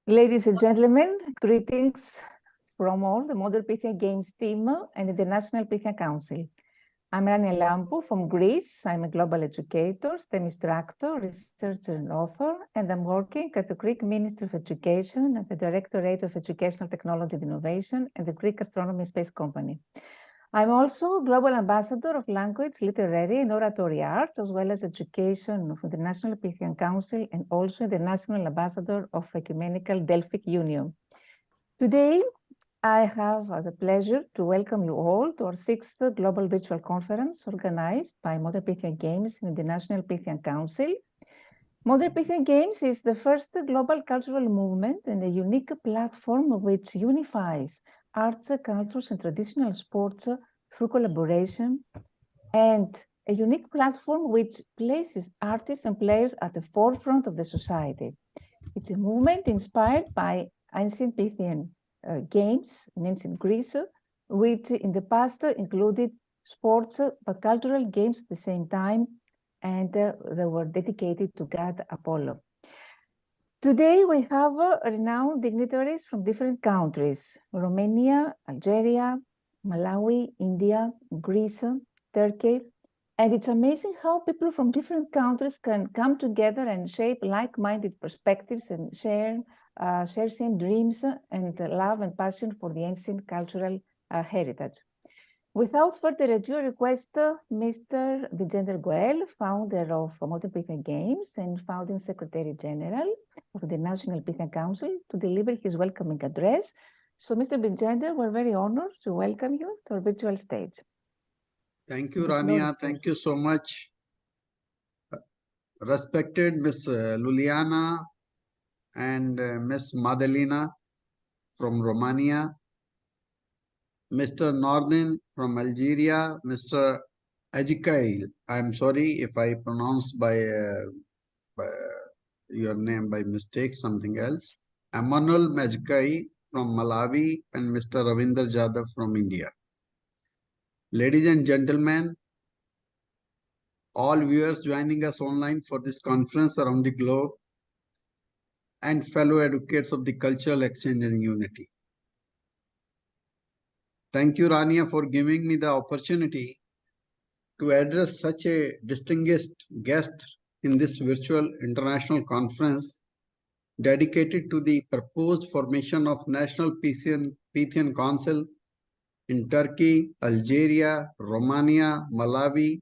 Ladies and gentlemen, greetings from all the Modern Pythian Games team and the International Pythian Council. I'm Rania Lampu from Greece. I'm a global educator, STEM instructor, researcher and author, and I'm working at the Greek Ministry of Education and the Directorate of Educational Technology and Innovation and the Greek Astronomy and Space Company. I'm also Global Ambassador of Language, Literary and Oratory Arts, as well as Education of the National Pythian Council and also the National Ambassador of Ecumenical Delphic Union. Today, I have the pleasure to welcome you all to our 6th Global Virtual Conference organized by Modern Pythian Games and the National Pythian Council. Modern Pythian Games is the first global cultural movement and a unique platform which unifies arts, cultures, and traditional sports through collaboration, and a unique platform which places artists and players at the forefront of the society. It's a movement inspired by ancient Pythian games in ancient Greece, which in the past included sports but cultural games at the same time, and they were dedicated to god Apollo. Today, we have renowned dignitaries from different countries: Romania, Algeria, Malawi, India, Greece, Turkey. And it's amazing how people from different countries can come together and shape like-minded perspectives and share same dreams and love and passion for the ancient cultural heritage. Without further ado, I request Mr. Bijender Goel, founder of Modern Pythian Games and founding Secretary General of the National Pythian Council, to deliver his welcoming address. So, Mr. Bijender, we're very honored to welcome you to our virtual stage. Thank you, Rania. Thank you so much. Respected Miss Luliana and Miss Madalina from Romania, Mr. Nordin from Algeria, Mr. Ajikail. I'm sorry if I pronounced by your name by mistake, something else. Emmanuel Majkai from Malawi and Mr. Ravinder Jadhav from India. Ladies and gentlemen, all viewers joining us online for this conference around the globe, and fellow advocates of the cultural exchange and unity. Thank you, Rania, for giving me the opportunity to address such a distinguished guest in this virtual international conference dedicated to the proposed formation of National Pythian Council in Turkey, Algeria, Romania, Malawi,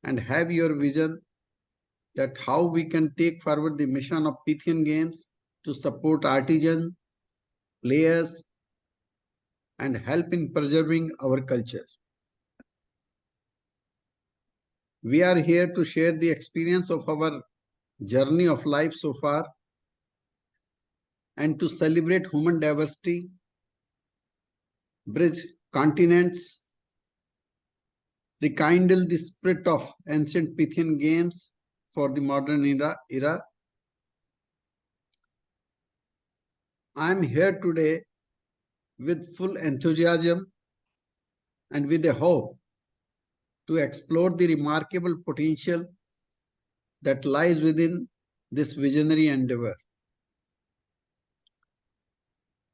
and have your vision that how we can take forward the mission of Pythian Games to support artisans, players, and help in preserving our cultures. We are here to share the experience of our journey of life so far and to celebrate human diversity, bridge continents, rekindle the spirit of ancient Pythian games for the modern era. I am here today with full enthusiasm and with a hope to explore the remarkable potential that lies within this visionary endeavor.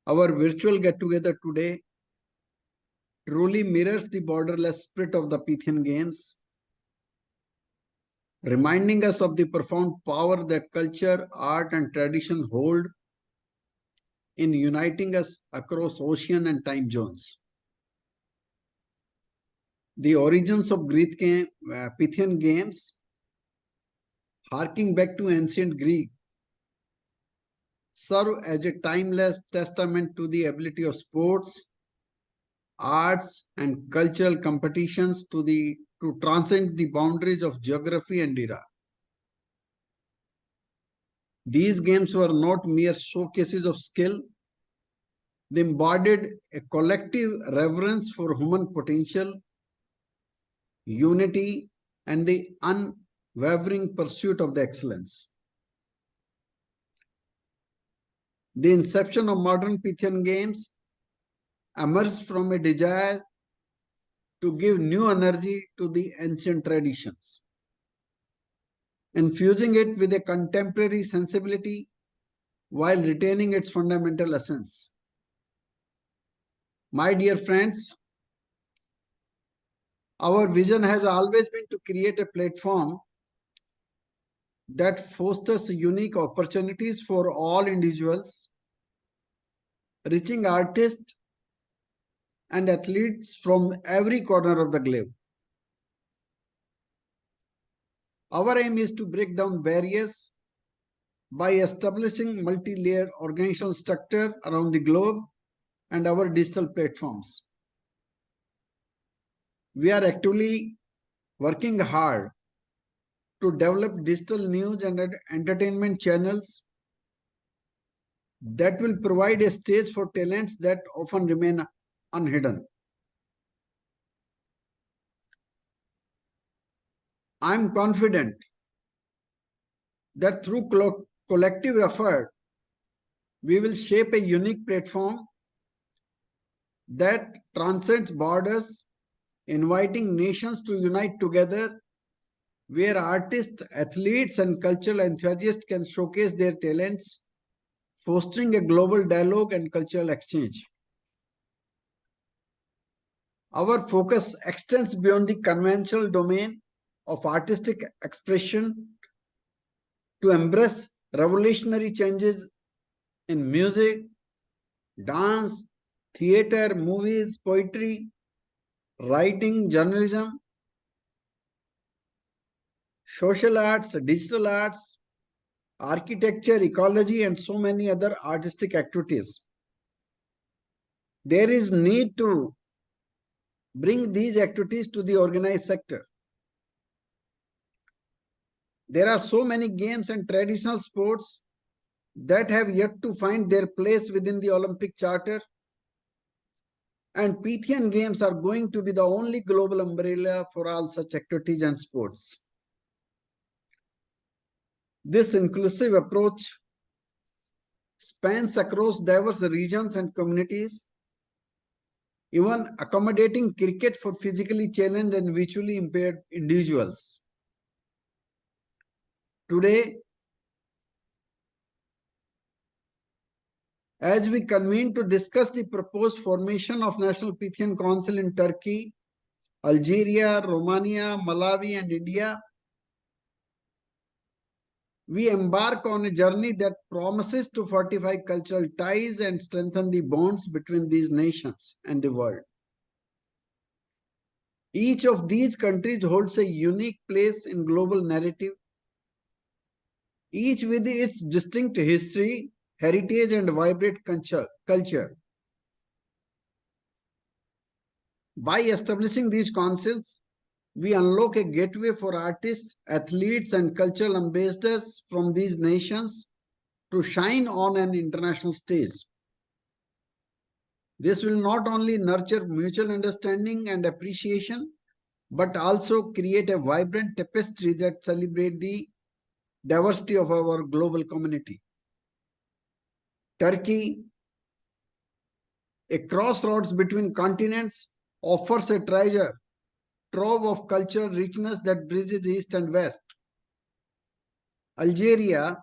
Our virtual get-together today truly mirrors the borderless spirit of the Pythian Games, reminding us of the profound power that culture, art, and tradition hold in uniting us across ocean and time zones. The origins of Pythian Games, harking back to ancient Greek, serve as a timeless testament to the ability of sports, arts, and cultural competitions to transcend the boundaries of geography and era. These games were not mere showcases of skill. They embodied a collective reverence for human potential, unity, and the unwavering pursuit of the excellence. The inception of modern Pythian Games emerged from a desire to give new energy to the ancient traditions, infusing it with a contemporary sensibility while retaining its fundamental essence. My dear friends, our vision has always been to create a platform that fosters unique opportunities for all individuals, reaching artists and athletes from every corner of the globe. Our aim is to break down barriers by establishing multi-layered organizational structure around the globe and our digital platforms. We are actively working hard to develop digital news and entertainment channels that will provide a stage for talents that often remain unhidden. I am confident that through collective effort, we will shape a unique platform that transcends borders, inviting nations to unite together, where artists, athletes, and cultural enthusiasts can showcase their talents, fostering a global dialogue and cultural exchange. Our focus extends beyond the conventional domain of artistic expression to embrace revolutionary changes in music, dance, theater, movies, poetry, writing, journalism, social arts, digital arts, architecture, ecology, and so many other artistic activities. There is need to bring these activities to the organized sector. There are so many games and traditional sports that have yet to find their place within the Olympic Charter, and Pythian Games are going to be the only global umbrella for all such activities and sports. This inclusive approach spans across diverse regions and communities, even accommodating cricket for physically challenged and visually impaired individuals. Today, as we convene to discuss the proposed formation of National Pythian Council in Turkey, Algeria, Romania, Malawi, and India, we embark on a journey that promises to fortify cultural ties and strengthen the bonds between these nations and the world. Each of these countries holds a unique place in global narrative, each with its distinct history, heritage, and vibrant culture. By establishing these councils, we unlock a gateway for artists, athletes, and cultural ambassadors from these nations to shine on an international stage. This will not only nurture mutual understanding and appreciation, but also create a vibrant tapestry that celebrates the diversity of our global community. Turkey, a crossroads between continents, offers a treasure trove of cultural richness that bridges east and west. Algeria,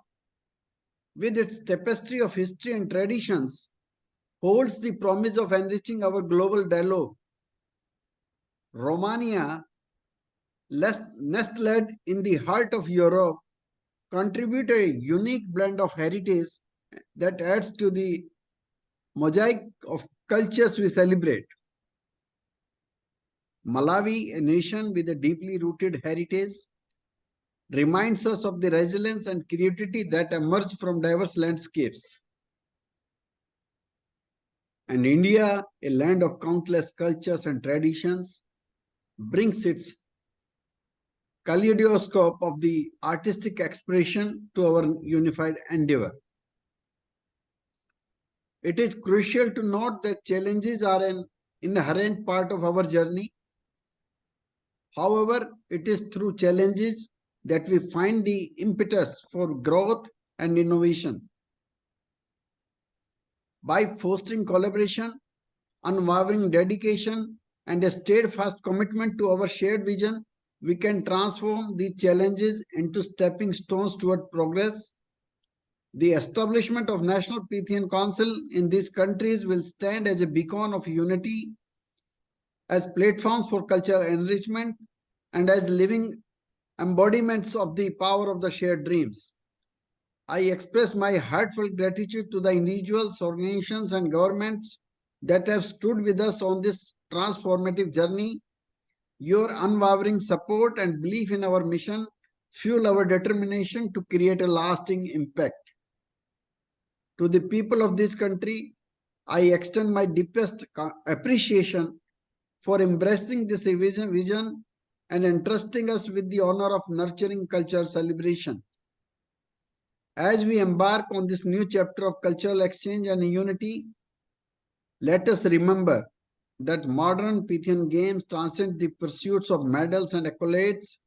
with its tapestry of history and traditions, holds the promise of enriching our global dialogue. Romania, nestled in the heart of Europe, contributes a unique blend of heritage that adds to the mosaic of cultures we celebrate. Malawi, a nation with a deeply rooted heritage, reminds us of the resilience and creativity that emerge from diverse landscapes. And India, a land of countless cultures and traditions, brings its kaleidoscope of the artistic expression to our unified endeavor. It is crucial to note that challenges are an inherent part of our journey. However, it is through challenges that we find the impetus for growth and innovation. By fostering collaboration, unwavering dedication, and a steadfast commitment to our shared vision, we can transform these challenges into stepping stones toward progress, The establishment of National Pythian Council in these countries will stand as a beacon of unity, as platforms for cultural enrichment, and as living embodiments of the power of the shared dreams. I express my heartfelt gratitude to the individuals, organizations, and governments that have stood with us on this transformative journey. Your unwavering support and belief in our mission fuel our determination to create a lasting impact. To the people of this country, I extend my deepest appreciation for embracing this vision and entrusting us with the honor of nurturing cultural celebration. As we embark on this new chapter of cultural exchange and unity, let us remember that modern Pythian games transcend the pursuits of medals and accolades.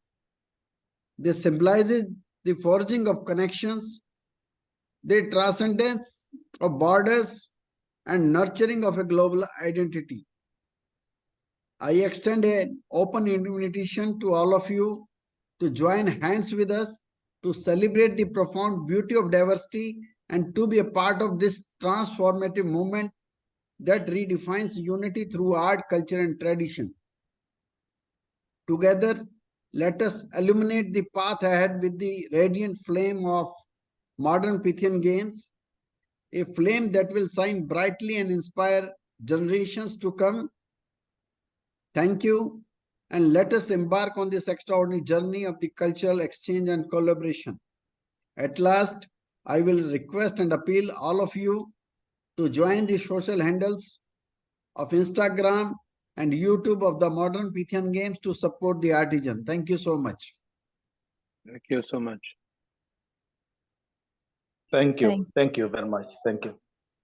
They symbolize the forging of connections, the transcendence of borders, and nurturing of a global identity. I extend an open invitation to all of you to join hands with us to celebrate the profound beauty of diversity and to be a part of this transformative movement that redefines unity through art, culture, and tradition. Together, let us illuminate the path ahead with the radiant flame of modern Pythian games, a flame that will shine brightly and inspire generations to come. Thank you, and let us embark on this extraordinary journey of the cultural exchange and collaboration. At last, I will request and appeal all of you to join the social handles of Instagram and YouTube of the Modern Pythian Games to support the artisan. Thank you so much. Thank you so much. Thank you. Thank you very much. Thank you.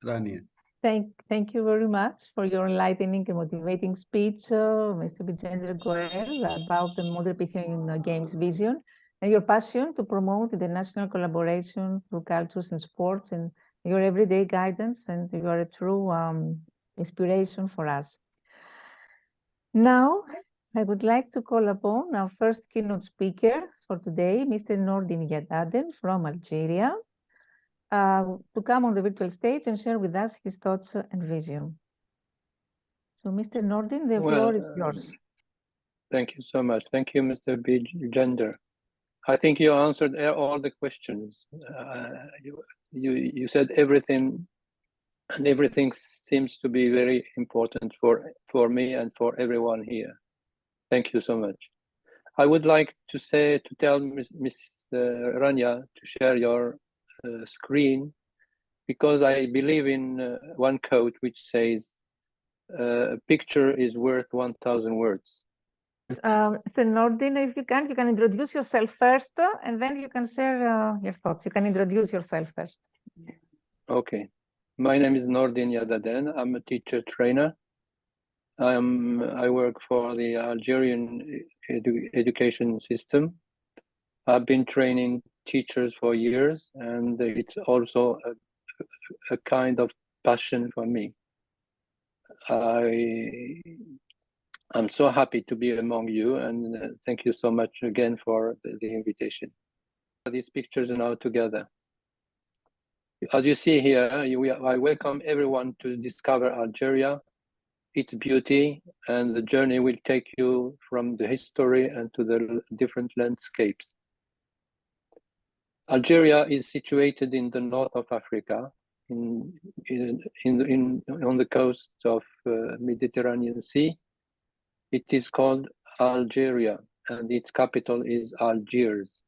Rania. Thank you very much for your enlightening and motivating speech, Mr. Bijender Goel, about the Modern Pythian Games vision and your passion to promote international collaboration through cultures and sports, and your everyday guidance, and you are a true inspiration for us. Now, I would like to call upon our first keynote speaker for today, Mr. Nordin Yadaden from Algeria, to come on the virtual stage and share with us his thoughts and vision. So, Mr. Nordin, the floor is yours. Thank you so much. Thank you, Mr. Bijender. I think you answered all the questions. You said everything, and everything seems to be very important for me and for everyone here. Thank you so much. I would like to tell Ms. Rania to share your screen, because I believe in one quote which says, a picture is worth 1,000 words. Mr. Nordin, if you can introduce yourself first, and then you can share your thoughts. You can introduce yourself first. Okay. My name is Nordin Yadaden. I'm a teacher trainer. I work for the Algerian education system. I've been training teachers for years, and it's also a kind of passion for me. I'm so happy to be among you, and thank you so much again for the invitation. These pictures are now together. As you see here, I welcome everyone to discover Algeria, its beauty, and the journey will take you from the history and to the different landscapes. Algeria is situated in the north of Africa, on the coast of Mediterranean Sea. It is called Algeria, and its capital is Algiers.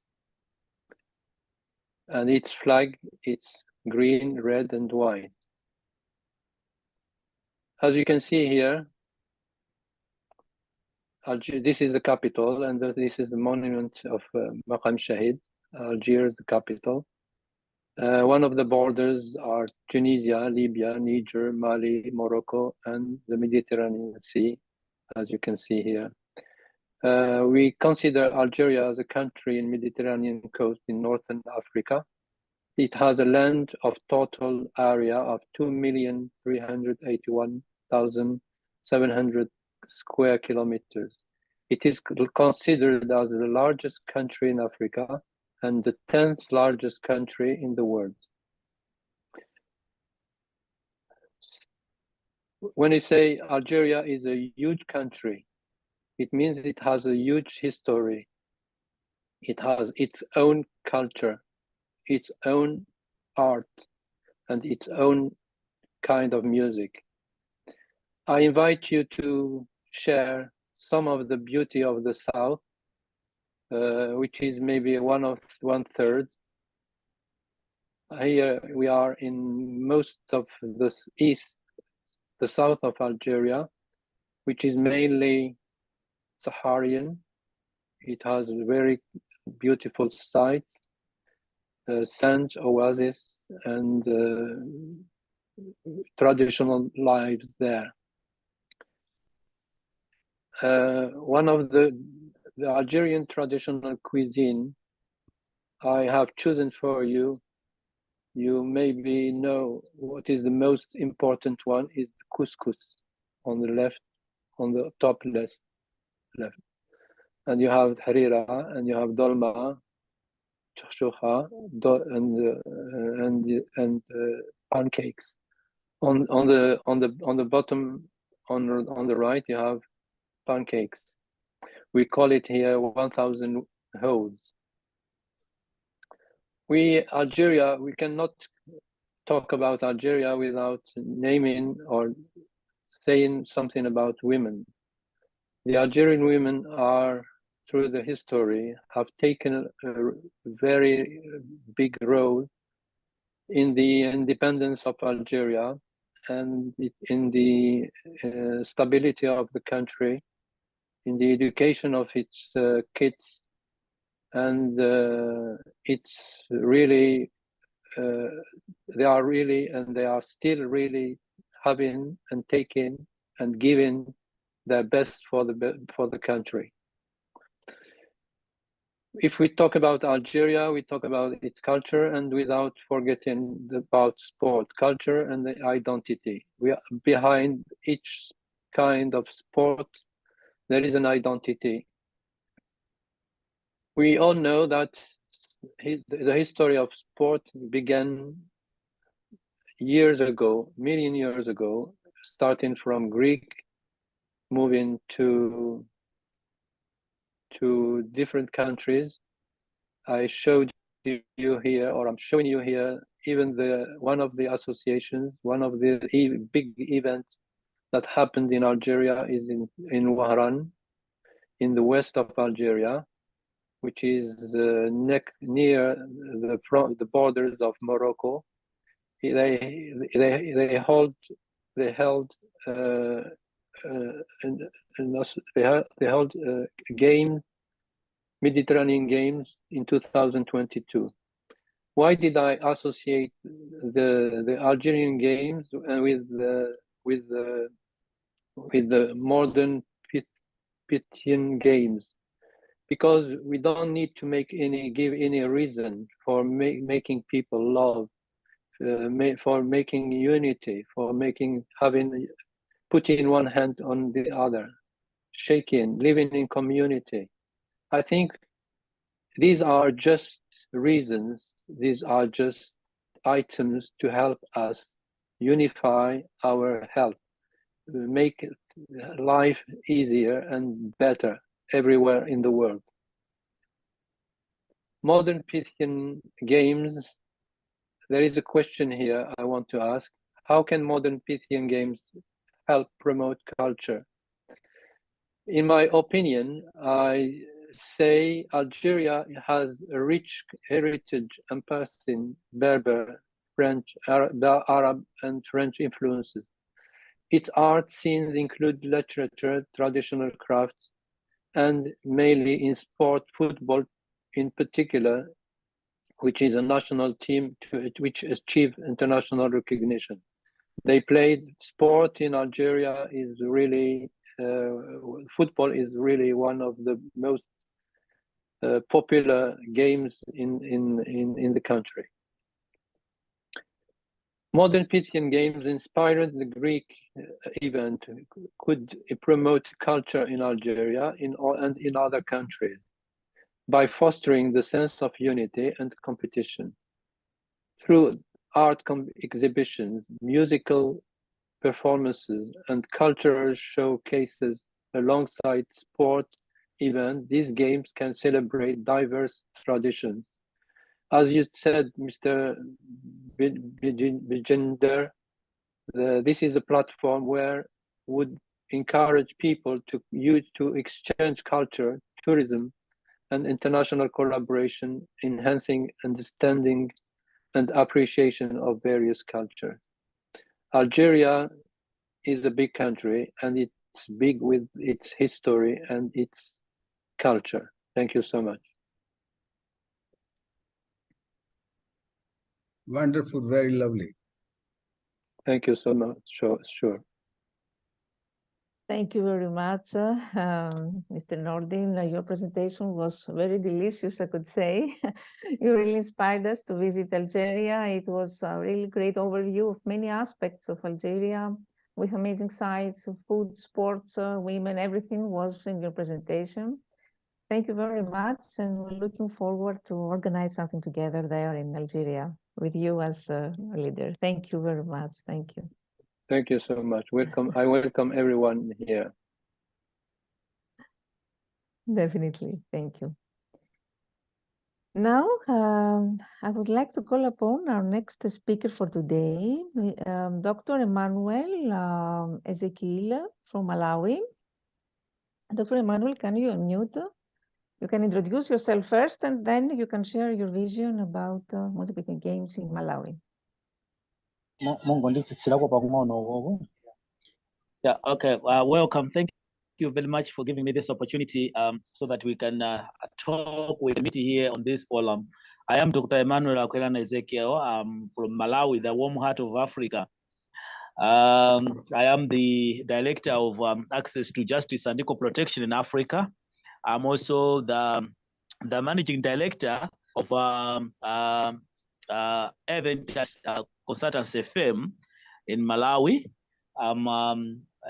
And its flag, it's green, red, and white. As you can see here, this is the capital, and this is the monument of Maqam Shahid, Algiers, the capital. One of the borders are Tunisia, Libya, Niger, Mali, Morocco, and the Mediterranean Sea, as you can see here. We consider Algeria as a country in Mediterranean coast in northern Africa. It has a land of total area of 2,381,700 square kilometers. It is considered as the largest country in Africa and the 10th largest country in the world. when you say Algeria is a huge country, it means it has a huge history. It has its own culture, its own art, and its own kind of music. I invite you to share some of the beauty of the South, which is maybe one third. Here we are in most of the east, the south of Algeria, which is mainly Saharian. It has very beautiful sites, sands, oasis, and traditional lives there. One of the Algerian traditional cuisine I have chosen for you, you maybe know what is the most important one is couscous on the left, on the top left. And you have harira, and you have dolma, chouchoucha, and pancakes. On the bottom, on the right, you have pancakes. We call it here 1,000 hoes. Algeria, we cannot talk about Algeria without naming or saying something about women. The Algerian women are, through the history, have taken a very big role in the independence of Algeria and in the stability of the country, in the education of its kids, and it's really, they are still really having and taking and giving their best for the country. If we talk about Algeria, we talk about its culture, and without forgetting about sport, culture, and the identity. We are behind each kind of sport, there is an identity. We all know that the history of sport began years ago, million years ago, starting from Greek, moving to different countries. I showed you here, or I'm showing you here, even one of the associations, one of the big events that happened in Algeria is in Wahran, in the west of Algeria, which is near the borders of Morocco. They held games, Mediterranean Games in 2022. Why did I associate the Algerian Games with the Modern Pythian Games? Because we don't need to give any reason for making people love, for making unity, for putting one hand on the other, shaking, living in community. I think these are just reasons, these are just items to help us unify our health, make life easier and better everywhere in the world. Modern Pythian Games, there is a question here I want to ask. How can Modern Pythian Games help promote culture? In my opinion, I say Algeria has a rich heritage encompassing Berber, French, Arab, and French influences. Its art scenes include literature, traditional crafts, and mainly in sport, football in particular, which is a national team which achieved international recognition. They played sport in Algeria is really, football is really one of the most popular games in the country. Modern Pythian Games inspired the Greek event, could promote culture in Algeria and in other countries by fostering the sense of unity and competition. Through art exhibitions, musical performances, and cultural showcases alongside sport events, these games can celebrate diverse traditions. As you said, Mr. Bijender, this is a platform where would encourage people to use to exchange culture, tourism, and international collaboration, enhancing understanding and appreciation of various cultures. Algeria is a big country, and it's big with its history and its culture. Thank you so much. Wonderful, very lovely. Thank you so much. Sure. Thank you very much, Mr. Nordin. Your presentation was very delicious, I could say. You really inspired us to visit Algeria. It was a really great overview of many aspects of Algeria with amazing sites, food, sports, women, everything was in your presentation. Thank you very much, and we're looking forward to organize something together there in Algeria with you as a leader. Thank you very much. Thank you. Thank you so much. Welcome. I welcome everyone here. Definitely. Thank you. Now, I would like to call upon our next speaker for today, Dr. Emmanuel Ezekiel from Malawi. Dr. Emmanuel, can you unmute? You can introduce yourself first, and then you can share your vision about Modern Pythian Games in Malawi. Yeah, okay. Welcome. Thank you very much for giving me this opportunity so that we can talk with the meeting here on this forum. I am Dr. Emmanuel Ezekiel. I'm from Malawi, the warm heart of Africa. I am the director of Access to Justice and Equal Protection in Africa. I'm also the managing director of event consultancy firm in Malawi. I'm a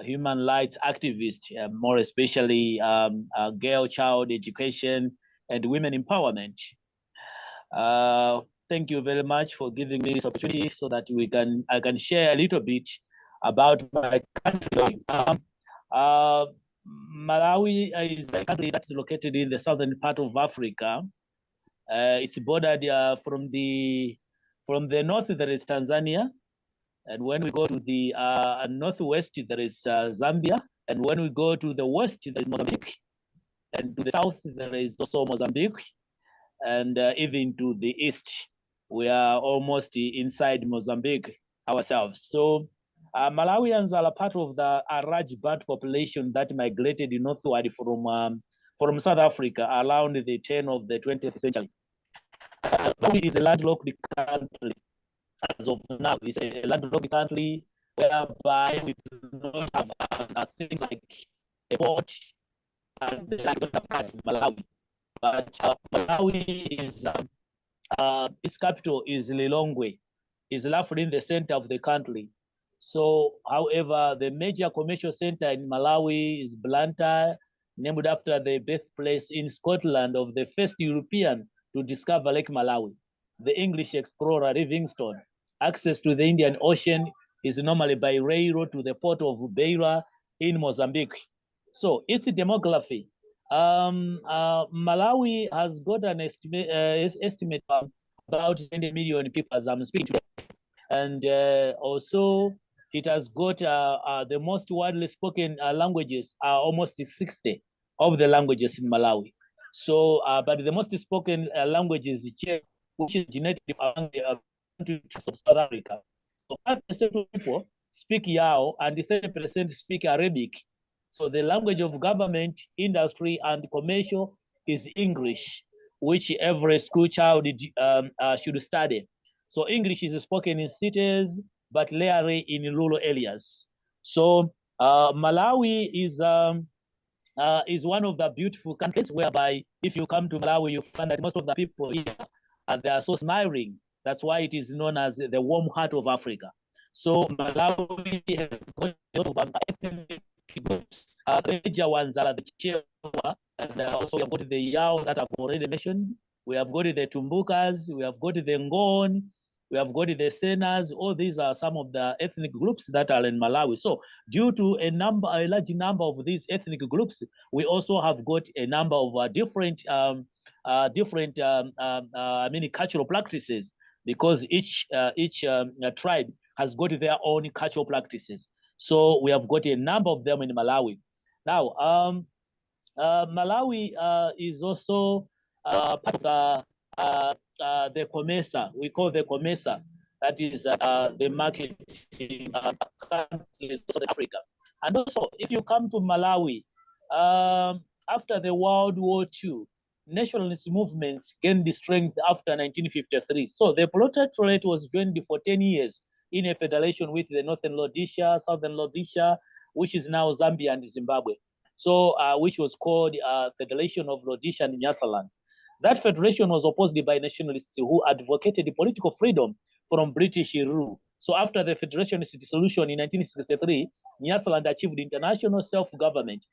human rights activist, more especially girl child education and women empowerment. Thank you very much for giving me this opportunity so that I can share a little bit about my country. Malawi is a country that's located in the southern part of Africa. It's bordered from the north, there is Tanzania. And when we go to the northwest, there is Zambia. And when we go to the west, there is Mozambique. And to the south, there is also Mozambique. And even to the east, we are almost inside Mozambique ourselves. So Malawians are a part of the large bird population that migrated northward from South Africa around the turn of the 20th century. Malawi is a landlocked country. As of now, it's a landlocked country whereby we do not have things like a port and like Malawi. But Malawi is its capital is Lilongwe, is roughly in the center of the country. So, however, the major commercial center in Malawi is Blantyre, named after the birthplace in Scotland of the first European to discover Lake Malawi, the English explorer Livingstone. Access to the Indian Ocean is normally by railroad to the port of Beira in Mozambique. So its demography, Malawi has got an estimate of about 20 million people as I'm speaking today. And also it has got the most widely spoken languages are almost 60 of the languages in Malawi. So, but the most spoken language is Czech, which is genetic among the countries of South Africa. So 5% of people speak Yao and 30% speak Arabic. So the language of government, industry, and commercial is English, which every school child should study. So English is spoken in cities, but rarely in rural areas. So Malawi is one of the beautiful countries whereby if you come to Malawi, you find that most of the people here they are so smiling. That's why it is known as the warm heart of Africa. So Malawi has got a lot of ethnic groups. The major ones are the Chewa, and also we have got the Yao that I've already mentioned. We have got the Tumbukas, we have got the Ngon, we have got the Senas. All these are some of the ethnic groups that are in Malawi. So due to a large number of these ethnic groups, we also have got a number of different cultural practices, because each tribe has got their own cultural practices. So we have got a number of them in Malawi. Now, Malawi is also part of the COMESA. We call the COMESA. That is the market countries of Africa. And also, if you come to Malawi, after the World War II, nationalist movements gained strength after 1953. So the protectorate was joined for 10 years in a federation with the Northern Rhodesia, Southern Rhodesia, which is now Zambia and Zimbabwe. So, which was called Federation of Rhodesia and Nyasaland. That federation was opposed by nationalists who advocated political freedom from British rule. So after the federation's dissolution in 1963, Nyasaland achieved international self-government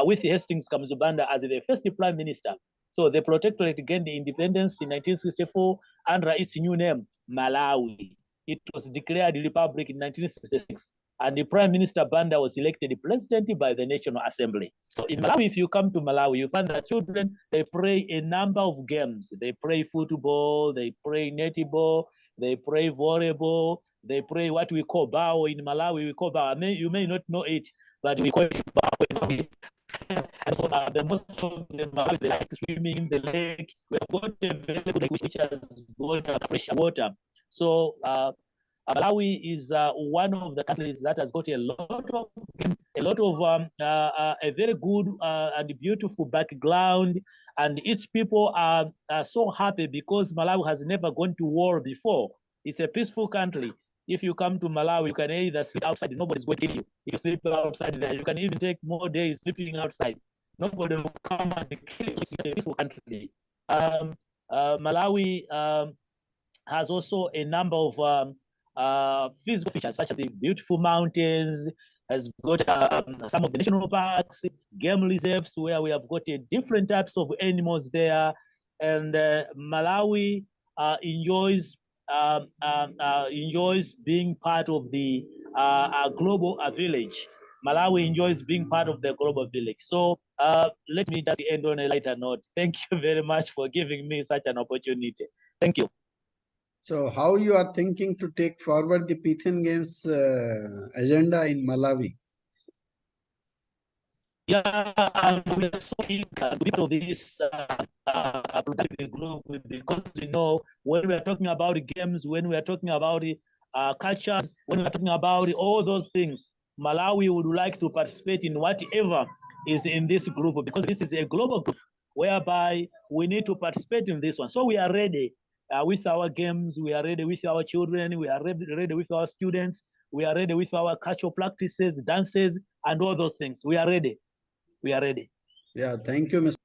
with Hastings Kamuzubanda as the first prime minister. So the protectorate gained independence in 1964 under its new name, Malawi. It was declared a republic in 1966. And the Prime Minister Banda was elected president by the National Assembly. So in Malawi, if you come to Malawi, you find that children, they play a number of games. They play football, they play netball, they play volleyball, they play what we call bao in Malawi. We call bao. You may not know it, but we call it bao. And so the most of the Malawi, they like swimming in the lake. We have got a very good lake which has got fresh water. So Malawi is one of the countries that has got a lot of a very good and beautiful background, and its people are so happy because Malawi has never gone to war before. It's a peaceful country. If you come to Malawi, you can either sleep outside, nobody's going to kill you. If you sleep outside there, you can even take more days sleeping outside. Nobody will come and kill you. It's a peaceful country. Malawi has also a number of physical features, such as the beautiful mountains, has got some of the national parks, game reserves, where we have got different types of animals there. And Malawi enjoys being part of the global village. Malawi enjoys being part of the global village. So let me just end on a lighter note. Thank you very much for giving me such an opportunity. Thank you. So how you are thinking to take forward the Pythian Games agenda in Malawi? Yeah, we are so eager to be part of this productive group, because when we are talking about games, when we are talking about cultures, when we are talking about all those things, Malawi would like to participate in whatever is in this group, because this is a global group whereby we need to participate in this one. So we are ready with our games, we are ready with our children, we are ready with our students, we are ready with our cultural practices, dances, and all those things. We are ready. We are ready. Yeah, thank you, Mr.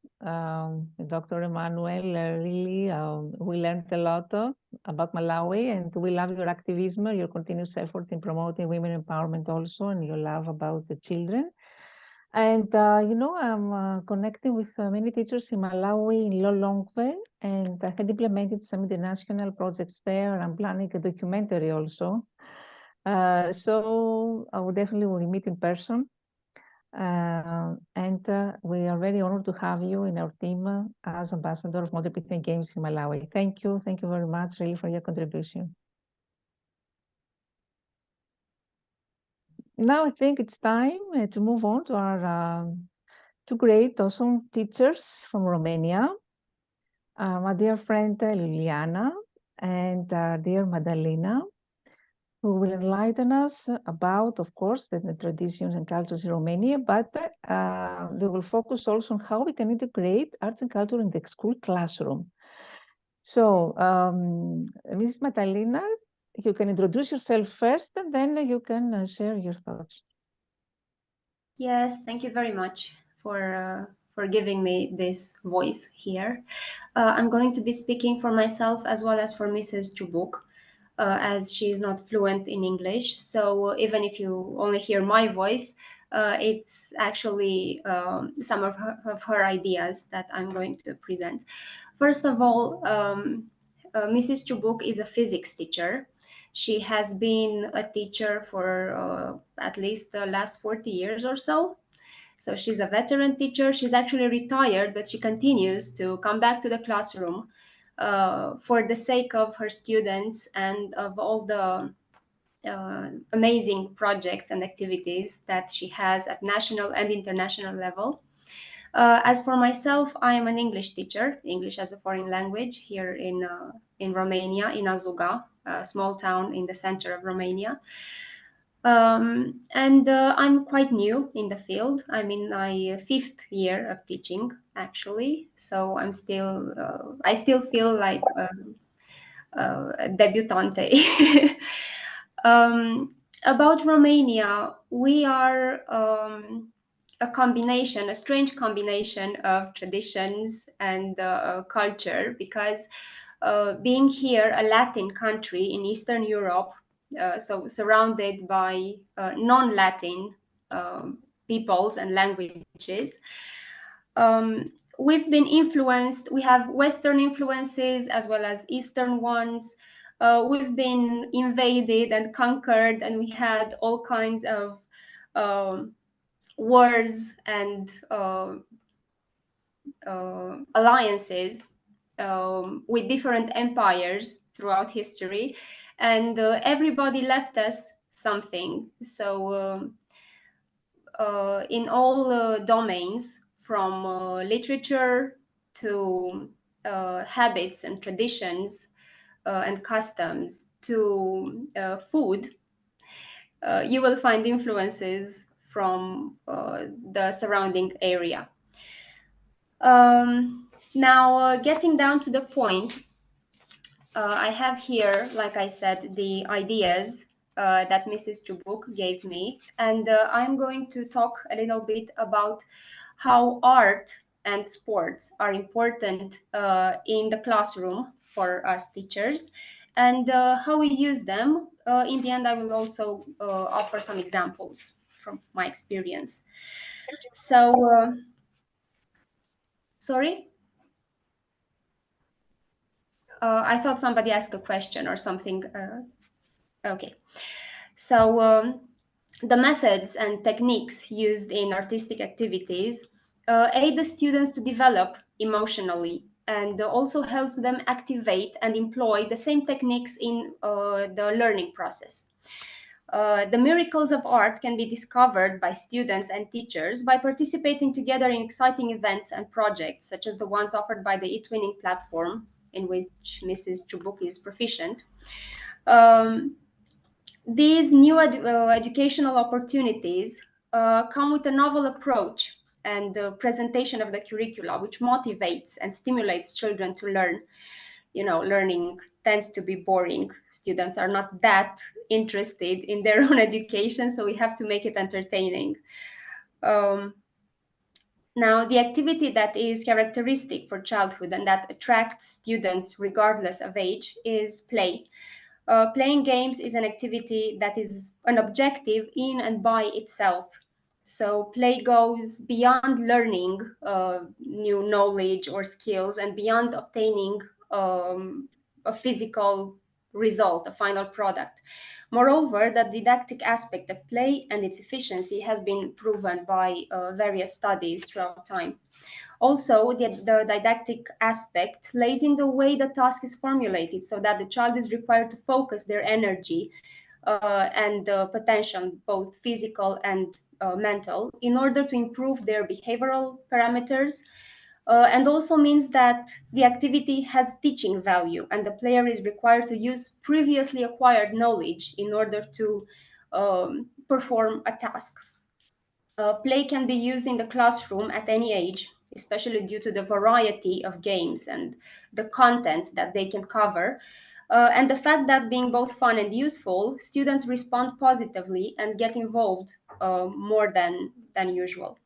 Dr. Emmanuel. Really, we learned a lot about Malawi, and we love your activism, your continuous effort in promoting women empowerment also, and your love about the children. And, I'm connecting with many teachers in Malawi, in Lilongwe, and I had implemented some international projects there. I'm planning a documentary also. So I would definitely will meet in person. And we are very honored to have you in our team as ambassador of Modern Pythian Games in Malawi. Thank you very much, really, for your contribution. Now I think it's time to move on to our two great, awesome teachers from Romania, my dear friend Liliana and dear Madalina, who will enlighten us about, of course, the traditions and cultures in Romania, but they will focus also on how we can integrate arts and culture in the school classroom. So, Mrs. Madalina, you can introduce yourself first, and then you can share your thoughts. Yes, thank you very much for giving me this voice here. I'm going to be speaking for myself as well as for Mrs. Chubuk. As she is not fluent in English. So even if you only hear my voice, it's actually some of her ideas that I'm going to present. First of all, Mrs. Chubuk is a physics teacher. She has been a teacher for at least the last 40 years or so. So she's a veteran teacher. She's actually retired, but she continues to come back to the classroom for the sake of her students and of all the amazing projects and activities that she has at national and international level. As for myself, I am an English teacher, English as a foreign language, here in Romania, in Azuga, a small town in the center of Romania. And I'm quite new in the field. I'm in my 5th year of teaching, actually. So I'm still, I still feel like a debutante. About Romania, we are a combination, a strange combination of traditions and culture, because being here, a Latin country in Eastern Europe, so surrounded by non-Latin peoples and languages, we've been influenced. We have Western influences as well as Eastern ones. We've been invaded and conquered, and we had all kinds of wars and alliances with different empires throughout history, and everybody left us something. So in all domains, from literature to habits and traditions and customs to food, you will find influences from the surrounding area. Now, getting down to the point, I have here, like I said, the ideas that Mrs. Chubuk gave me, and I'm going to talk a little bit about how art and sports are important in the classroom for us teachers, and how we use them. In the end, I will also offer some examples from my experience. So, sorry? I thought somebody asked a question or something. Okay. So the methods and techniques used in artistic activities aid the students to develop emotionally, and also helps them activate and employ the same techniques in the learning process. The miracles of art can be discovered by students and teachers by participating together in exciting events and projects, such as the ones offered by the eTwinning platform, in which Mrs. Chubuk is proficient. These new educational opportunities come with a novel approach and presentation of the curricula, which motivates and stimulates children to learn. You know, learning tends to be boring. Students are not that interested in their own education, so we have to make it entertaining. Now, the activity that is characteristic for childhood and that attracts students regardless of age is play. Playing games is an activity that is an objective in and by itself. So play goes beyond learning new knowledge or skills and beyond obtaining a physical result, a final product. Moreover, the didactic aspect of play and its efficiency has been proven by various studies throughout time. Also, the didactic aspect lays in the way the task is formulated, so that the child is required to focus their energy and potential, both physical and mental, in order to improve their behavioral parameters, and also means that the activity has teaching value, and the player is required to use previously acquired knowledge in order to perform a task. Play can be used in the classroom at any age, especially due to the variety of games and the content that they can cover. And the fact that being both fun and useful, students respond positively and get involved more than usual.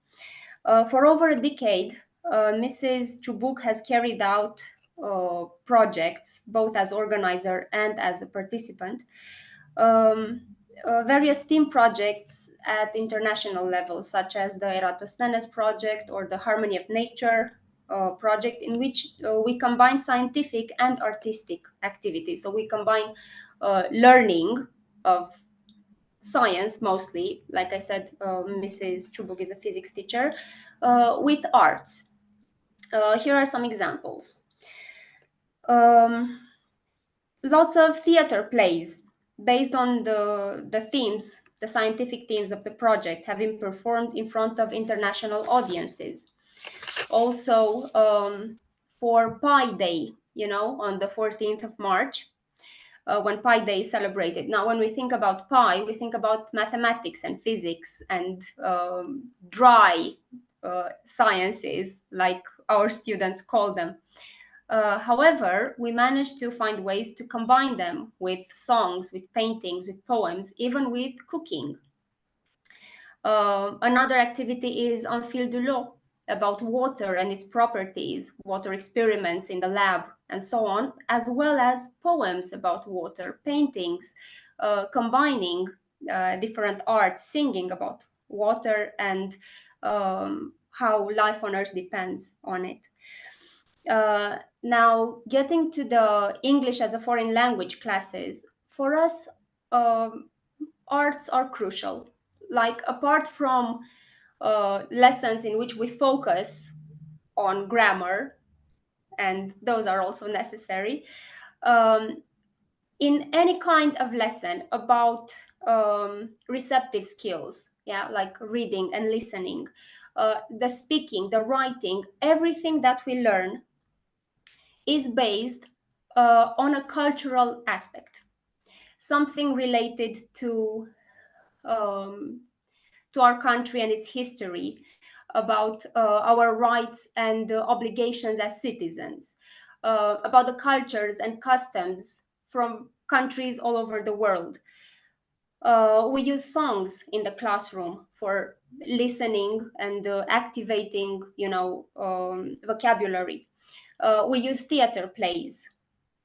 For over a decade, Mrs. Chubuk has carried out projects, both as organizer and as a participant, various team projects at international level, such as the Eratosthenes project or the Harmony of Nature project in which we combine scientific and artistic activities. So we combine learning of science mostly, like I said, Mrs. Chubuk is a physics teacher, with arts. Here are some examples. Lots of theater plays based on the themes, the scientific themes of the project, have been performed in front of international audiences. Also, for Pi Day, you know, on the 14th of March, when Pi Day is celebrated. Now, when we think about pi, we think about mathematics and physics and dry sciences, like our students call them. However, we managed to find ways to combine them with songs, with paintings, with poems, even with cooking. Another activity is en fil de l'eau, about water and its properties, water experiments in the lab, and so on, as well as poems about water, paintings, combining different arts, singing about water and how life on Earth depends on it. Now, getting to the English as a foreign language classes, for us, arts are crucial. Like, apart from lessons in which we focus on grammar, and those are also necessary, in any kind of lesson about receptive skills, yeah, like reading and listening, the speaking, the writing, everything that we learn is based on a cultural aspect, something related to our country and its history, about our rights and obligations as citizens, about the cultures and customs from countries all over the world. We use songs in the classroom for listening and activating, you know, vocabulary. We use theater plays.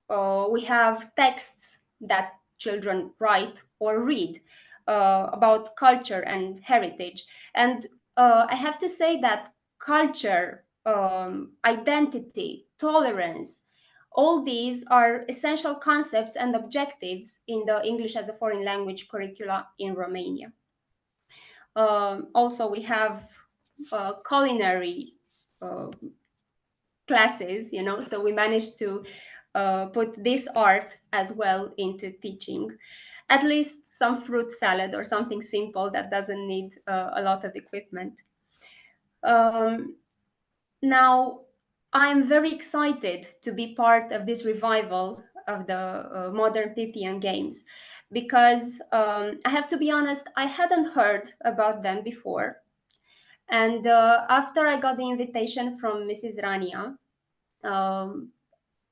We have texts that children write or read about culture and heritage. And I have to say that culture, identity, tolerance, all these are essential concepts and objectives in the English as a foreign language curricula in Romania. Also, we have culinary classes, you know, so we managed to put this art as well into teaching. At least some fruit salad or something simple that doesn't need a lot of equipment. Now, I'm very excited to be part of this revival of the Modern Pythian Games, because I have to be honest, I hadn't heard about them before. And after I got the invitation from Mrs. Rania,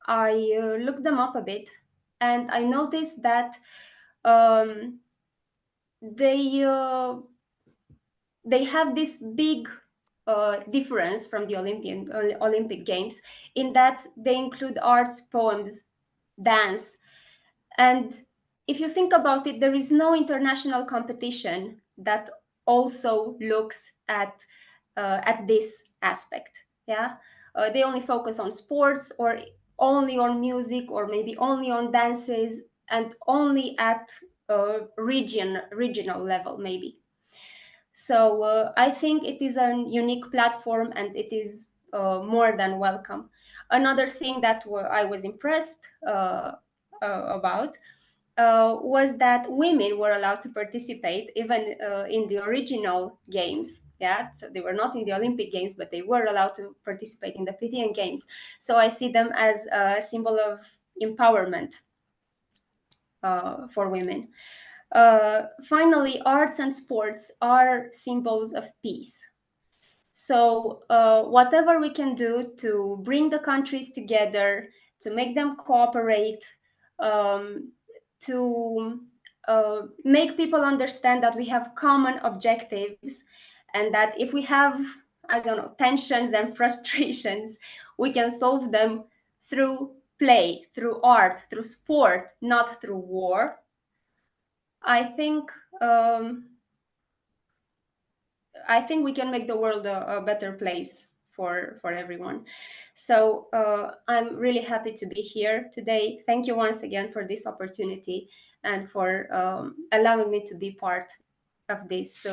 I looked them up a bit, and I noticed that they have this big difference from the Olympic Games, in that they include arts, poems, dance. And if you think about it, there is no international competition that also looks at this aspect. Yeah, they only focus on sports, or only on music, or maybe only on dances, and only at regional level maybe. So I think it is a unique platform, and it is more than welcome. Another thing that I was impressed about was that women were allowed to participate even in the original games. Yeah, so they were not in the Olympic Games, but they were allowed to participate in the Pythian Games. So I see them as a symbol of empowerment for women. Finally, arts and sports are symbols of peace. So whatever we can do to bring the countries together, to make them cooperate, to make people understand that we have common objectives, and that if we have, I don't know, tensions and frustrations, we can solve them through play, through art, through sport, not through war. I think we can make the world a better place for everyone. So I'm really happy to be here today. Thank you once again for this opportunity and for allowing me to be part of this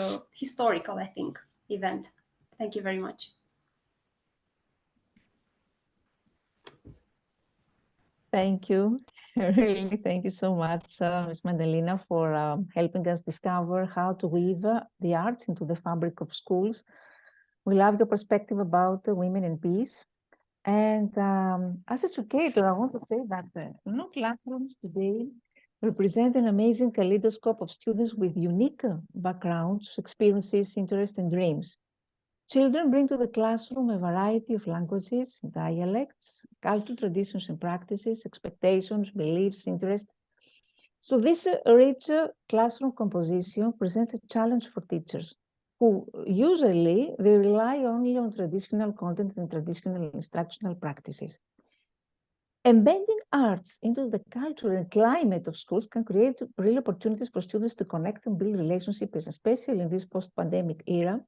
historical, I think, event. Thank you very much. Thank you. Really, thank you so much, Ms. Madalina, for helping us discover how to weave the arts into the fabric of schools. We love your perspective about women and peace. And as an educator, I want to say that classrooms today represent an amazing kaleidoscope of students with unique backgrounds, experiences, interests, and dreams. Children bring to the classroom a variety of languages, dialects, cultural traditions and practices, expectations, beliefs, interests. So this rich classroom composition presents a challenge for teachers who usually they rely only on traditional content and traditional instructional practices. Embedding arts into the culture and climate of schools can create real opportunities for students to connect and build relationships, especially in this post-pandemic era,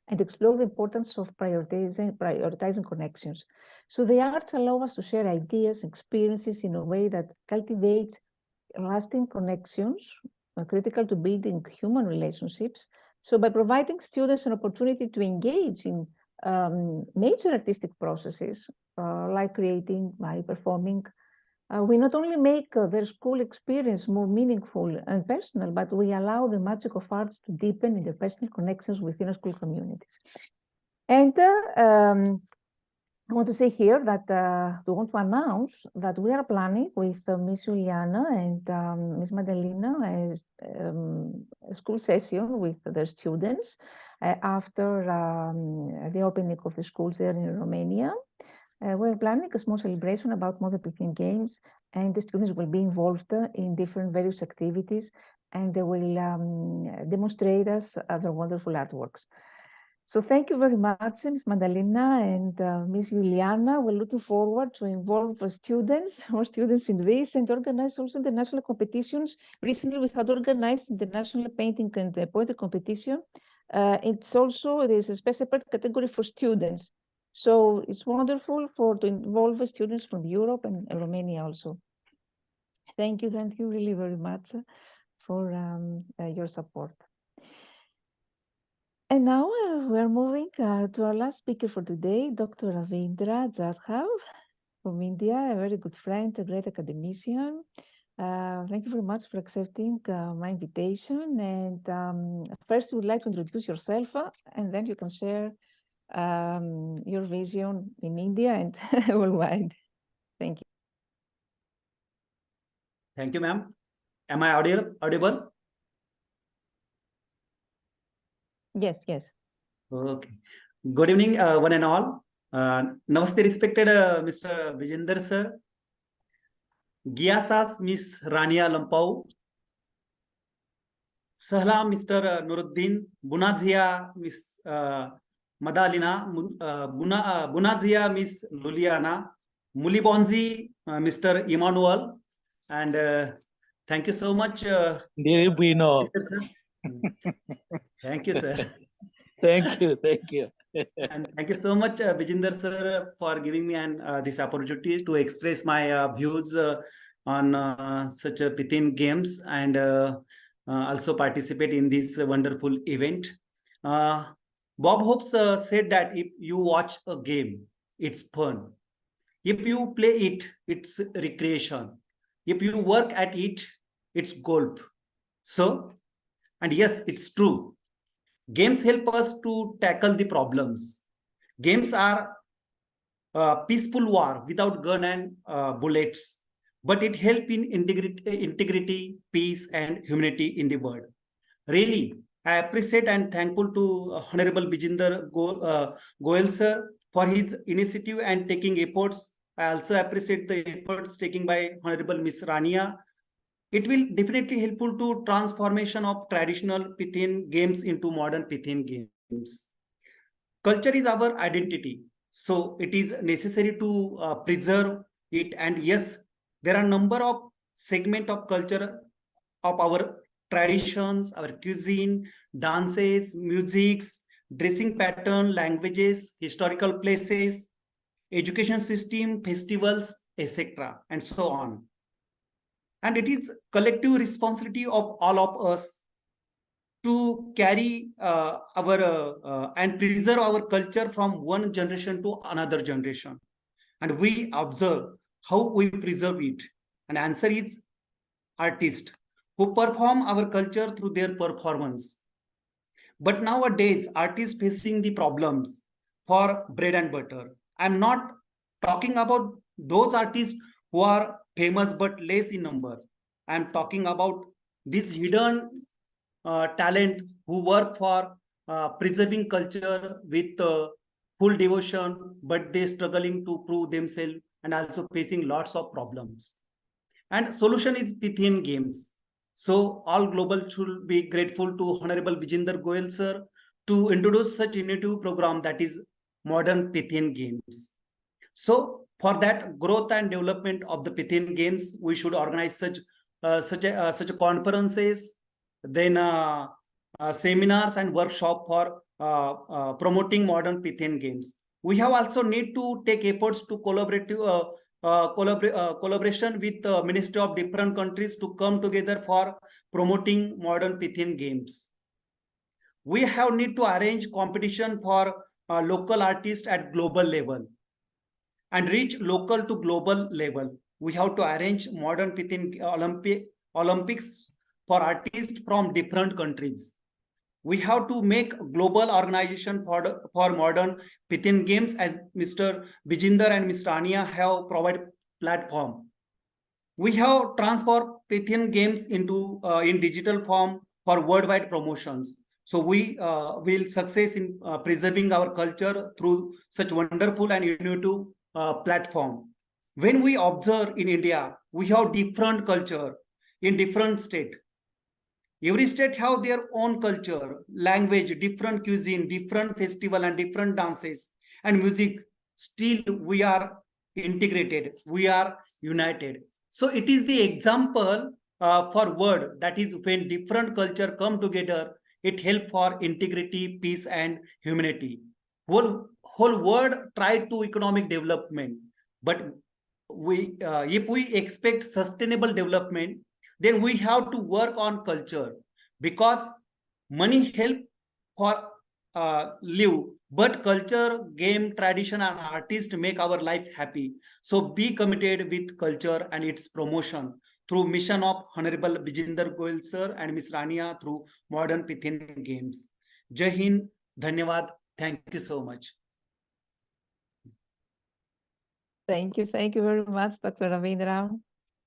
and explore the importance of prioritizing connections. So the arts allow us to share ideas and experiences in a way that cultivates lasting connections, critical to building human relationships. So by providing students an opportunity to engage in major artistic processes, like creating, by performing, we not only make their school experience more meaningful and personal, but we allow the magic of arts to deepen interpersonal connections within our school communities. And I want to say here that we want to announce that we are planning with Ms. Juliana and Ms. Madalina a school session with their students after the opening of the schools there in Romania. We're planning a small celebration about Modern Pythian Games, and the students will be involved in different various activities, and they will demonstrate us their wonderful artworks. So thank you very much, Ms. Madalina and Ms. Juliana. We're looking forward to involve more students in this, and organize also the national competitions. Recently, we had organized the national painting and the poetry competition. There's a special category for students. So it's wonderful to involve students from Europe and Romania also. Thank you really very much for your support. And now we're moving to our last speaker for today, Dr. Ravindra Jadhav from India, a very good friend, a great academician. Thank you very much for accepting my invitation. And first, you would like to introduce yourself, and then you can share your vision in India and worldwide. Thank you. Thank you, ma'am. Am I audible? Yes, yes. Okay. Good evening, one and all. Namaste, respected Mr. Bijender sir. Gyasas Miss Rania Lampau. Sahla Mr. Nuruddin. Bunazia Miss Madalina. Bunazia Miss Luliana. Mulibonzi Mr. Emmanuel. And thank you so much. Bijender, sir. Thank you, sir. Thank you. And thank you so much, Bijender sir, for giving me this opportunity to express my views on such a Pythian Games and also participate in this wonderful event. Bob Hope said that if you watch a game, it's fun. If you play it, it's recreation. If you work at it, it's golf. So, and yes, it's true. Games help us to tackle the problems. Games are a peaceful war without gun and bullets, but it helps in integrity, peace, and humanity in the world. Really, I appreciate and thankful to Honorable Bijender Goel sir for his initiative and taking efforts. I also appreciate the efforts taken by Honorable Miss Rania. It will definitely helpful to transformation of traditional Pythian games into modern Pythian games. Culture is our identity, so it is necessary to preserve it. And yes, there are a number of segments of culture of our traditions, our cuisine, dances, musics, dressing pattern, languages, historical places, education system, festivals, etc. and so on. And it is collective responsibility of all of us to carry and preserve our culture from one generation to another generation. And we observe how we preserve it. And answer is artists who perform our culture through their performance. But nowadays, artists facing the problems for bread and butter. I'm not talking about those artists who are famous but less in number. I'm talking about this hidden talent who work for preserving culture with full devotion, but they struggling to prove themselves and also facing lots of problems. And solution is Pythian Games. So all global should be grateful to Honorable Bijender Goel sir to introduce such innovative program that is Modern Pythian Games. So for that growth and development of the Pythian Games, we should organize such conferences, then seminars and workshop for promoting modern Pythian games. We have also need to take efforts to collaboration with the Ministry of different countries to come together for promoting modern Pythian games. We have need to arrange competition for local artists at global level and reach local to global level. We have to arrange modern Pythian Olympics for artists from different countries. We have to make global organization for modern Pythian games, as Mr. Bijender and Mr. Ania have provided platform. We have transformed Pythian games into in digital form for worldwide promotions. So we will success in preserving our culture through such wonderful and innovative platform. When we observe in India, we have different culture in different state. Every state have their own culture, language, different cuisine, different festival and different dances and music. Still, we are integrated. We are united. So it is the example for word, that is when different culture come together, it help for integrity, peace and humanity. Whole world try to economic development, but we if we expect sustainable development, then we have to work on culture, because money help for live, but culture, game, tradition and artists make our life happy. So be committed with culture and its promotion through mission of Honorable Bijender Goel sir and Ms. Rania through Modern Pythian Games. Jai Hind, Dhanyavad, thank you so much. Thank you very much, Dr. Ravindra.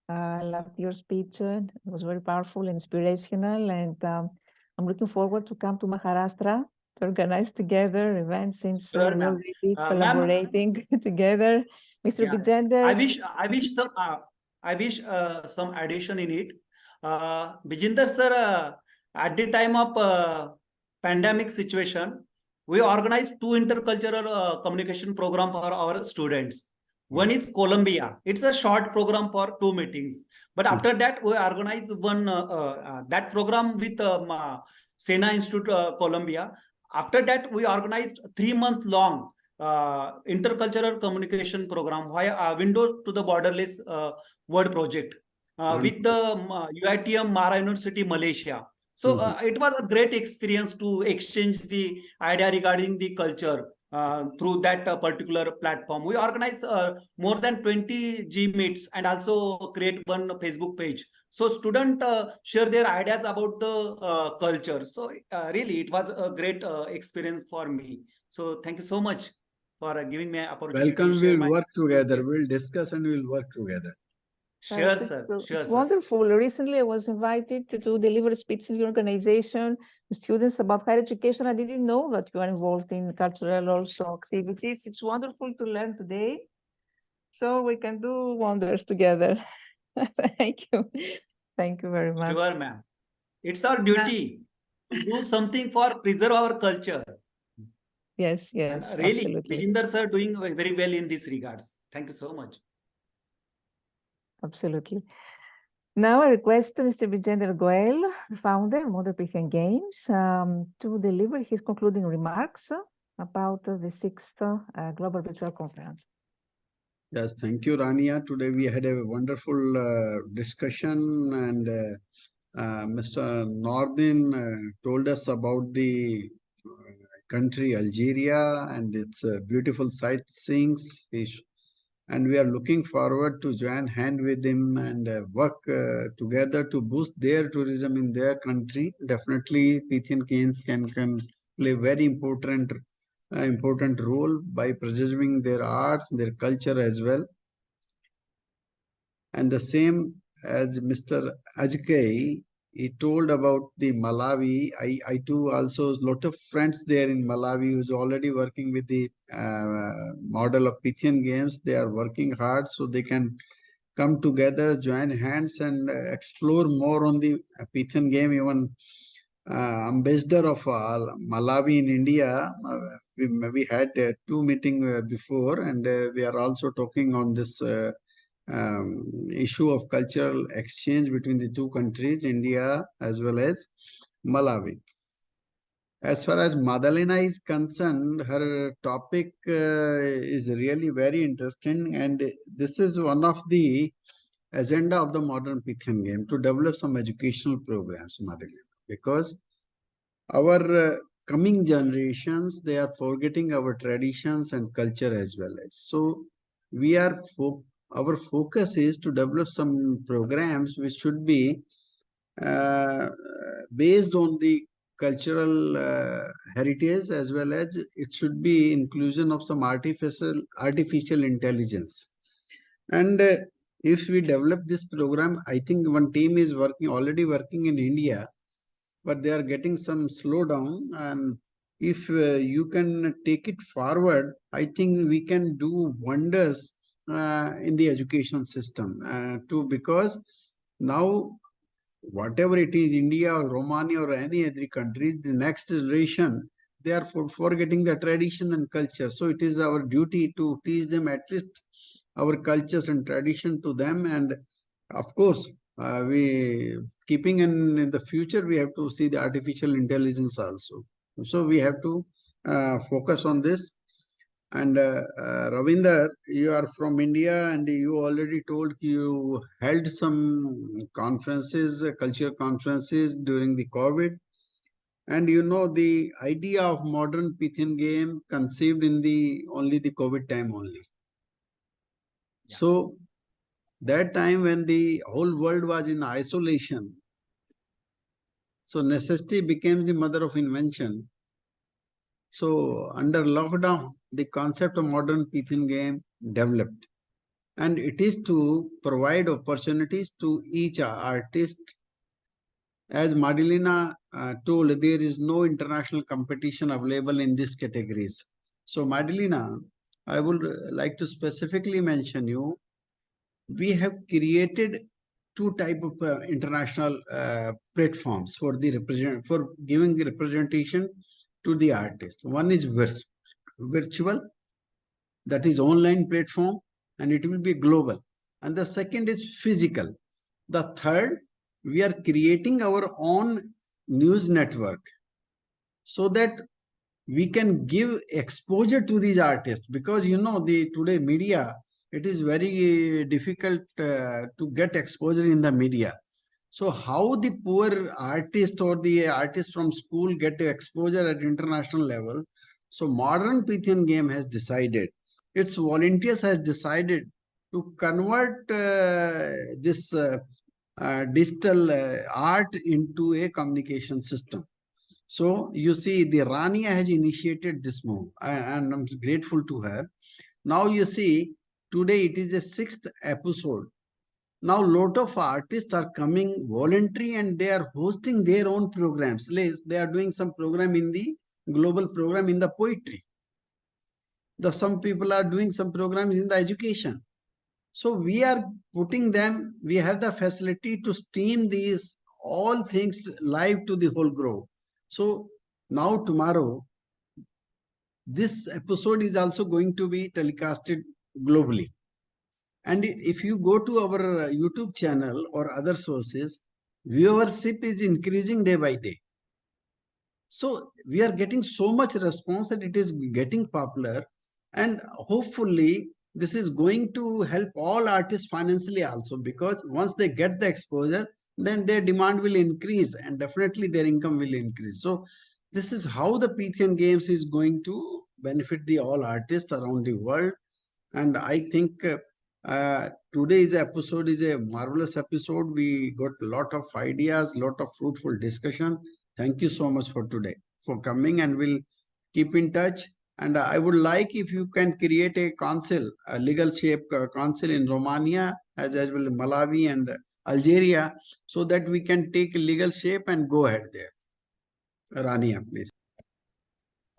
I loved your speech. It was very powerful and inspirational, and I'm looking forward to come to Maharashtra to organize together events, since Sure, we're ma'am. already collaborating together. Mr. Yeah. Bijender. I wish some addition in it. Bijender sir, at the time of pandemic situation, we organized 2 intercultural communication program for our students. One is Colombia. It's a short program for 2 meetings. But after that, we organized one that program with Sena Institute Colombia. After that, we organized 3-month long intercultural communication program via Window to the Borderless World project with the UITM Mara University, Malaysia. So it was a great experience to exchange the idea regarding the culture through that particular platform. We organize more than 20 G meets and also create one Facebook page. So students share their ideas about the culture. So really, it was a great experience for me. So thank you so much for giving me an opportunity. Welcome, we'll work together. We'll discuss and we'll work together. Sure, sir. Sure, it's sir. wonderful. Recently, I was invited to deliver a speech in your organization to students about higher education. I didn't know that you are involved in cultural also activities. It's wonderful to learn today. So we can do wonders together. Thank you. Thank you very much. Sure, ma'am. It's our duty to do something for preserve our culture. Yes, And really, absolutely. Bijender sir doing very well in this regards. Thank you so much. Absolutely. Now I request Mr. Bijender Goel, founder of Modern Pythian Games, to deliver his concluding remarks about the 6th Global Virtual Conference. Yes, thank you, Rania. Today we had a wonderful discussion, and Mr. Nordin told us about the country Algeria and its beautiful sightseeing. And we are looking forward to join hand with him and work together to boost their tourism in their country. Definitely, Pythian Games can play very important role by preserving their arts, their culture as well. And the same as Mr. Ajkai, he told about the Malawi. I too also lot of friends there in Malawi who's already working with the model of Pythian Games. They are working hard so they can come together, join hands, and explore more on the Pythian game. Even ambassador of Malawi in India, we had 2 meetings before, and we are also talking on this issue of cultural exchange between the two countries, India as well as Malawi. As far as Madalena is concerned, her topic is really very interesting, and this is one of the agenda of the modern Pythian game to develop some educational programs, Madalena, because our coming generations, they are forgetting our traditions and culture as well as. So we are our focus is to develop some programs which should be based on the cultural heritage, as well as it should be inclusion of some artificial intelligence. And if we develop this program, I think one team is already working in India, but they are getting some slowdown. And if you can take it forward, I think we can do wonders in the education system too, because now whatever it is, India or Romania or any other country, the next generation, they are forgetting the tradition and culture. So it is our duty to teach them at least our cultures and tradition to them. And of course, we keeping in the future, we have to see the artificial intelligence also. So we have to focus on this. And Ravinder, you are from India, and you already told you held some conferences, culture conferences during the COVID. And you know the idea of modern Pythian game conceived in only the COVID time only. Yeah. So that time when the whole world was in isolation, so necessity became the mother of invention. So under lockdown, the concept of modern Pythian game developed. And it is to provide opportunities to each artist. As Madalena told, there is no international competition available in these categories. So Madalena, I would like to specifically mention you, we have created 2 types of international platforms for giving representation to the artist. One is virtual, that is online platform, and it will be global. And the second is physical. The third, we are creating our own news network so that we can give exposure to these artists, because you know the today media, it is very difficult to get exposure in the media. So how the poor artist or the artist from school get exposure at international level? So modern Pythian game has decided, its volunteers has decided to convert this digital art into a communication system. So you see, the Rania has initiated this move, and I'm grateful to her. Now you see, today it is the 6th episode. Now lot of artists are coming voluntary, and they are hosting their own programs. They are doing some program in the global program in the poetry. Some people are doing some programs in the education. So we are putting them, we have the facility to stream these all things live to the whole globe. So now tomorrow, this episode is also going to be telecasted globally. And if you go to our YouTube channel or other sources, viewership is increasing day by day. So we are getting so much response that it is getting popular, and hopefully this is going to help all artists financially also, because once they get the exposure, then their demand will increase and definitely their income will increase. So this is how the Pythian Games is going to benefit the all artists around the world. And I think today's episode is a marvelous episode. We got a lot of ideas, lot of fruitful discussion. Thank you so much for today, for coming, and we'll keep in touch. And I would like if you can create a council, a legal shape council in Romania, as well as Malawi and Algeria, so that we can take a legal shape and go ahead there. Rania, please.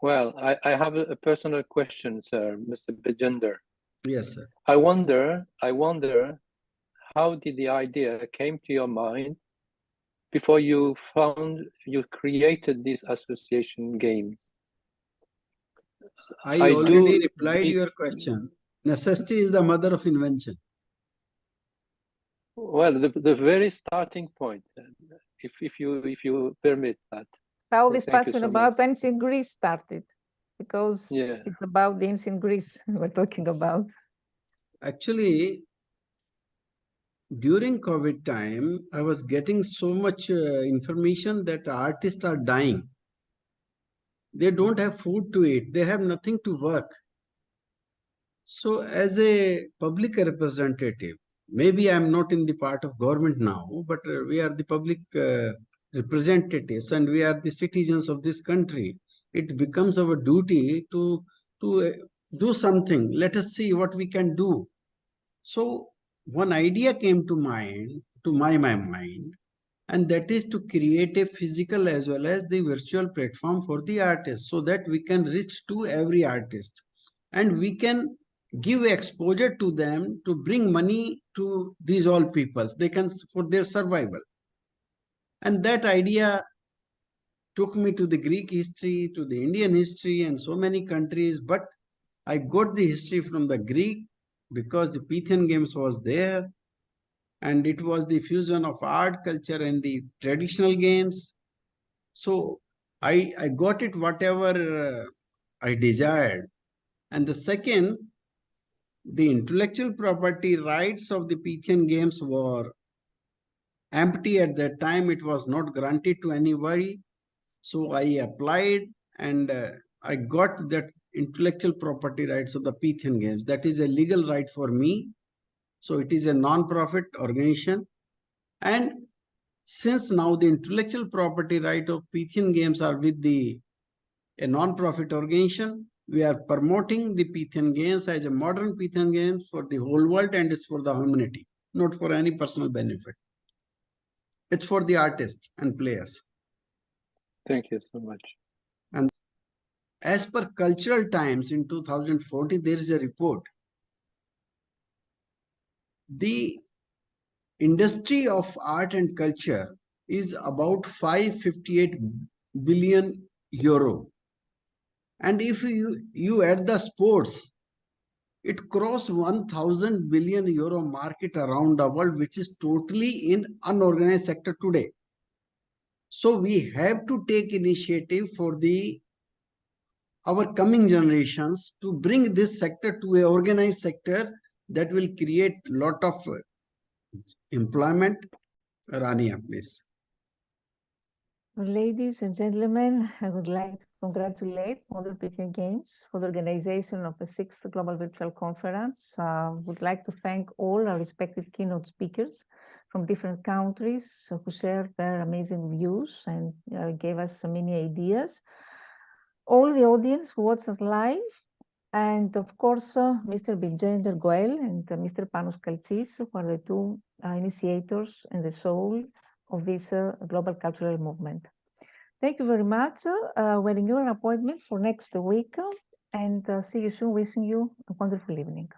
Well, I have a personal question, sir, Mr. Bijender. Yes, sir. I wonder how did the idea came to your mind before you created this association games? I already replied your question. Necessity is the mother of invention. Well, the very starting point, if you permit that. How this passion about ancient Greece started, because it's about the ancient Greece we're talking about. Actually, during COVID time, I was getting so much information that artists are dying. They don't have food to eat. They have nothing to work. So as a public representative, maybe I'm not in the part of government now, but we are the public representatives and we are the citizens of this country. It becomes our duty to do something. Let us see what we can do. So one idea came to my mind, and that is to create a physical as well as the virtual platform for the artists, so that we can reach to every artist and we can give exposure to them to bring money to these all peoples. They can, for their survival. And that idea took me to the Greek history, to the Indian history and so many countries. But I got the history from the Greek because the Pythian Games was there. And it was the fusion of art, culture and the traditional games. So I got it whatever I desired. And the second, the intellectual property rights of the Pythian Games were empty at that time. It was not granted to anybody. So I applied and I got that intellectual property rights of the Pythian Games. That is a legal right for me. So it is a non-profit organization. And since now the intellectual property right of Pythian Games are with a non-profit organization, we are promoting the Pythian Games as a modern Pythian Games for the whole world, and it's for the humanity, not for any personal benefit. It's for the artists and players. Thank you so much. And as per Cultural Times in 2014, there is a report. The industry of art and culture is about 558 billion euro. And if you add the sports, it crossed 1,000 billion euro market around the world, which is totally in unorganized sector today. So we have to take initiative for our coming generations to bring this sector to an organized sector that will create a lot of employment. Rania, please. Ladies and gentlemen, I would like to congratulate Modern Pythian Games for the organization of the 6th Global Virtual Conference. I would like to thank all our respective keynote speakers from different countries who shared their amazing views and gave us many ideas. All the audience who watched us live, and of course, Mr. Bijender Goel and Mr. Panos Kaltsis, who are the two initiators and the soul of this global cultural movement. Thank you very much. We're in your appointment for next week, and see you soon. Wishing you a wonderful evening.